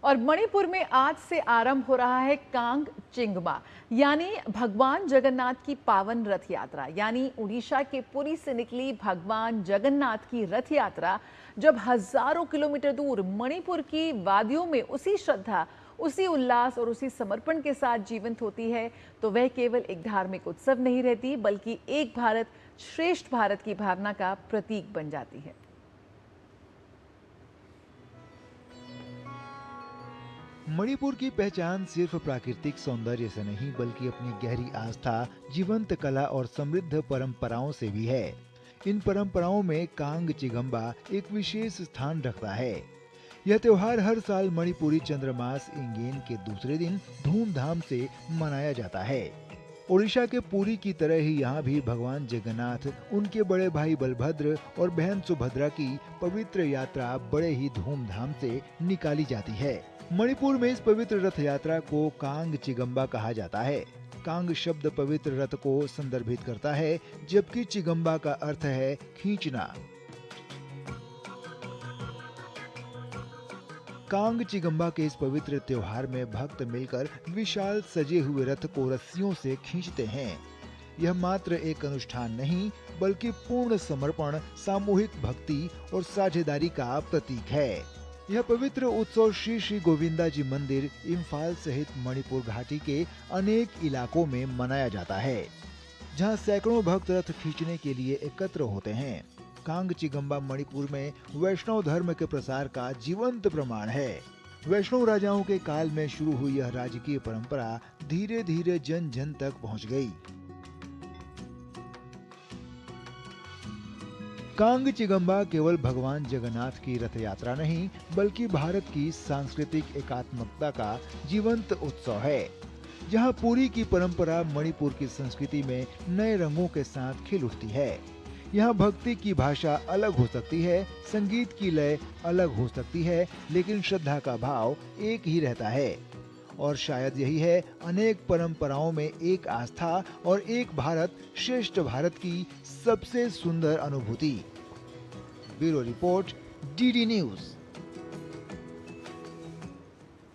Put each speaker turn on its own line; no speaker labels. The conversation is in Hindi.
और मणिपुर में आज से आरंभ हो रहा है कांग चिंगमा यानी भगवान जगन्नाथ की पावन रथ यात्रा। यानी उड़ीसा के पुरी से निकली भगवान जगन्नाथ की रथ यात्रा जब हजारों किलोमीटर दूर मणिपुर की वादियों में उसी श्रद्धा, उसी उल्लास और उसी समर्पण के साथ जीवंत होती है, तो वह केवल एक धार्मिक उत्सव नहीं रहती बल्कि एक भारत श्रेष्ठ भारत की भावना का प्रतीक बन जाती है।
मणिपुर की पहचान सिर्फ प्राकृतिक सौंदर्य से नहीं बल्कि अपनी गहरी आस्था, जीवंत कला और समृद्ध परंपराओं से भी है। इन परंपराओं में कांग चिगम्बा एक विशेष स्थान रखता है। यह त्योहार हर साल मणिपुरी चंद्रमास इंगेन के दूसरे दिन धूमधाम से मनाया जाता है। ओडिशा के पुरी की तरह ही यहाँ भी भगवान जगन्नाथ, उनके बड़े भाई बलभद्र और बहन सुभद्रा की पवित्र यात्रा बड़े ही धूमधाम से निकाली जाती है। मणिपुर में इस पवित्र रथ यात्रा को कांग चिगम्बा कहा जाता है। कांग शब्द पवित्र रथ को संदर्भित करता है, जबकि चिगम्बा का अर्थ है खींचना। कांग चिगम्बा के इस पवित्र त्योहार में भक्त मिलकर विशाल सजे हुए रथ को रस्सियों से खींचते हैं। यह मात्र एक अनुष्ठान नहीं बल्कि पूर्ण समर्पण, सामूहिक भक्ति और साझेदारी का प्रतीक है। यह पवित्र उत्सव श्री श्री गोविंदा जी मंदिर, इम्फाल सहित मणिपुर घाटी के अनेक इलाकों में मनाया जाता है, जहां सैकड़ों भक्त रथ खींचने के लिए एकत्र होते हैं। कांग चिगम्बा मणिपुर में वैष्णव धर्म के प्रसार का जीवंत प्रमाण है। वैष्णव राजाओं के काल में शुरू हुई यह राजकीय परंपरा धीरे धीरे जन जन तक पहुंच गई। कांग चिगम्बा केवल भगवान जगन्नाथ की रथ यात्रा नहीं बल्कि भारत की सांस्कृतिक एकात्मकता का जीवंत उत्सव है, जहां पुरी की परंपरा मणिपुर की संस्कृति में नए रंगों के साथ खिल उठती है। यहाँ भक्ति की भाषा अलग हो सकती है, संगीत की लय अलग हो सकती है, लेकिन श्रद्धा का भाव एक ही रहता है। और शायद यही है अनेक परंपराओं में एक आस्था और एक भारत श्रेष्ठ भारत की सबसे सुंदर अनुभूति। Bureau report, DD news.